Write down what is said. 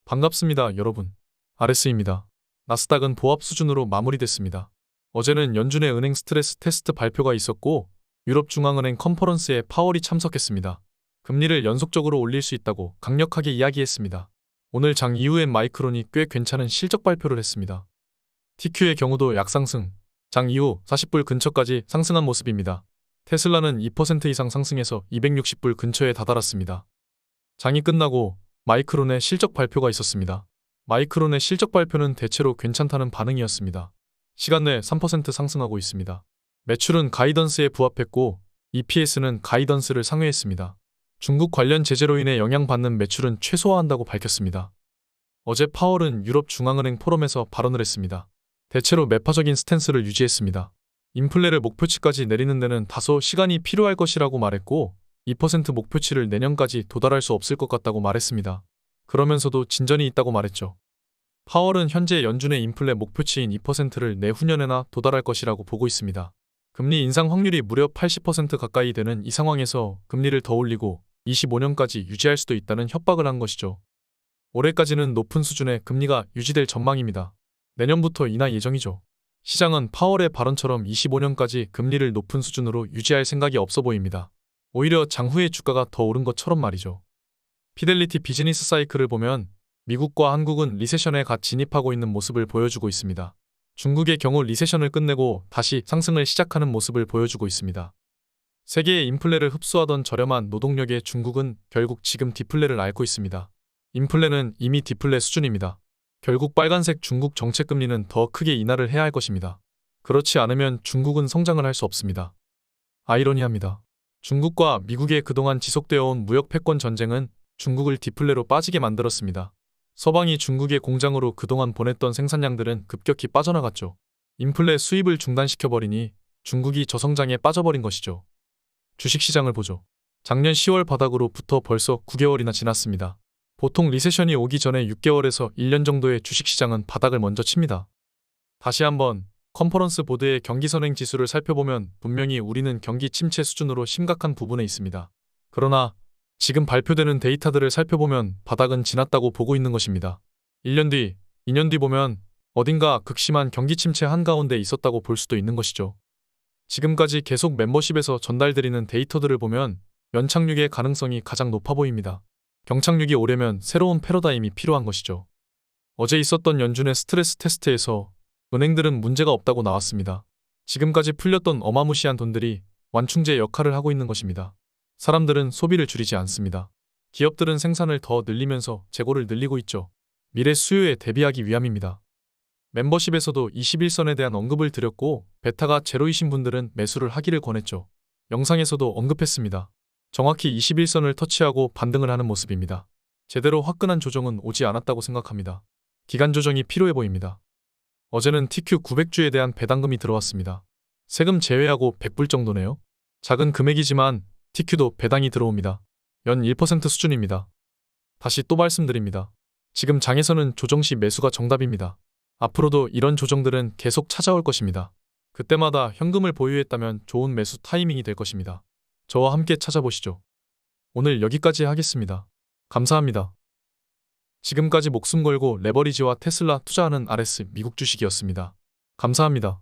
반갑습니다, 여러분. RS입니다. 나스닥은 보합 수준으로 마무리됐습니다. 어제는 연준의 은행 스트레스 테스트 발표가 있었고 유럽중앙은행 컨퍼런스에 파월이 참석했습니다. 금리를 연속적으로 올릴 수 있다고 강력하게 이야기했습니다. 오늘 장 이후엔 마이크론이 꽤 괜찮은 실적 발표를 했습니다. TQ의 경우도 약상승, 장 이후 40불 근처까지 상승한 모습입니다. 테슬라는 2% 이상 상승해서 260불 근처에 다다랐습니다. 장이 끝나고 마이크론의 실적 발표가 있었습니다. 마이크론의 실적 발표는 대체로 괜찮다는 반응이었습니다. 시간 내 3% 상승하고 있습니다. 매출은 가이던스에 부합했고 EPS는 가이던스를 상회했습니다. 중국 관련 제재로 인해 영향받는 매출은 최소화한다고 밝혔습니다. 어제 파월은 유럽중앙은행 포럼에서 발언을 했습니다. 대체로 매파적인 스탠스를 유지했습니다. 인플레를 목표치까지 내리는 데는 다소 시간이 필요할 것이라고 말했고 2% 목표치를 내년까지 도달할 수 없을 것 같다고 말했습니다. 그러면서도 진전이 있다고 말했죠. 파월은 현재 연준의 인플레 목표치인 2%를 내후년에나 도달할 것이라고 보고 있습니다. 금리 인상 확률이 무려 80% 가까이 되는 이 상황에서 금리를 더 올리고 25년까지 유지할 수도 있다는 협박을 한 것이죠. 올해까지는 높은 수준의 금리가 유지될 전망입니다. 내년부터 인하 예정이죠. 시장은 파월의 발언처럼 25년까지 금리를 높은 수준으로 유지할 생각이 없어 보입니다. 오히려 장후의 주가가 더 오른 것처럼 말이죠. 피델리티 비즈니스 사이클을 보면 미국과 한국은 리세션에 갓 진입하고 있는 모습을 보여주고 있습니다. 중국의 경우 리세션을 끝내고 다시 상승을 시작하는 모습을 보여주고 있습니다. 세계의 인플레를 흡수하던 저렴한 노동력의 중국은 결국 지금 디플레를 앓고 있습니다. 인플레는 이미 디플레 수준입니다. 결국 빨간색 중국 정책금리는 더 크게 인하를 해야 할 것입니다. 그렇지 않으면 중국은 성장을 할 수 없습니다. 아이러니합니다. 중국과 미국의 그동안 지속되어 온 무역 패권 전쟁은 중국을 디플레로 빠지게 만들었습니다. 서방이 중국의 공장으로 그동안 보냈던 생산량들은 급격히 빠져나갔죠. 인플레 수입을 중단시켜버리니 중국이 저성장에 빠져버린 것이죠. 주식시장을 보죠. 작년 10월 바닥으로부터 벌써 9개월이나 지났습니다. 보통 리세션이 오기 전에 6개월에서 1년 정도의 주식시장은 바닥을 먼저 칩니다. 다시 한번 컨퍼런스 보드의 경기선행 지수를 살펴보면 분명히 우리는 경기 침체 수준으로 심각한 부분에 있습니다. 그러나 지금 발표되는 데이터들을 살펴보면 바닥은 지났다고 보고 있는 것입니다. 1년 뒤, 2년 뒤 보면 어딘가 극심한 경기 침체 한가운데 있었다고 볼 수도 있는 것이죠. 지금까지 계속 멤버십에서 전달드리는 데이터들을 보면 연착륙의 가능성이 가장 높아 보입니다. 경착륙이 오려면 새로운 패러다임이 필요한 것이죠. 어제 있었던 연준의 스트레스 테스트에서 은행들은 문제가 없다고 나왔습니다. 지금까지 풀렸던 어마무시한 돈들이 완충제 역할을 하고 있는 것입니다. 사람들은 소비를 줄이지 않습니다. 기업들은 생산을 더 늘리면서 재고를 늘리고 있죠. 미래 수요에 대비하기 위함입니다. 멤버십에서도 21선에 대한 언급을 드렸고 베타가 제로이신 분들은 매수를 하기를 권했죠. 영상에서도 언급했습니다. 정확히 21선을 터치하고 반등을 하는 모습입니다. 제대로 화끈한 조정은 오지 않았다고 생각합니다. 기간 조정이 필요해 보입니다. 어제는 TQ 900주에 대한 배당금이 들어왔습니다. 세금 제외하고 100불 정도네요. 작은 금액이지만 TQ도 배당이 들어옵니다. 연 1% 수준입니다. 다시 또 말씀드립니다. 지금 장에서는 조정 시 매수가 정답입니다. 앞으로도 이런 조정들은 계속 찾아올 것입니다. 그때마다 현금을 보유했다면 좋은 매수 타이밍이 될 것입니다. 저와 함께 찾아보시죠. 오늘 여기까지 하겠습니다. 감사합니다. 지금까지 목숨 걸고 레버리지와 테슬라 투자하는 RS 미국 주식이었습니다. 감사합니다.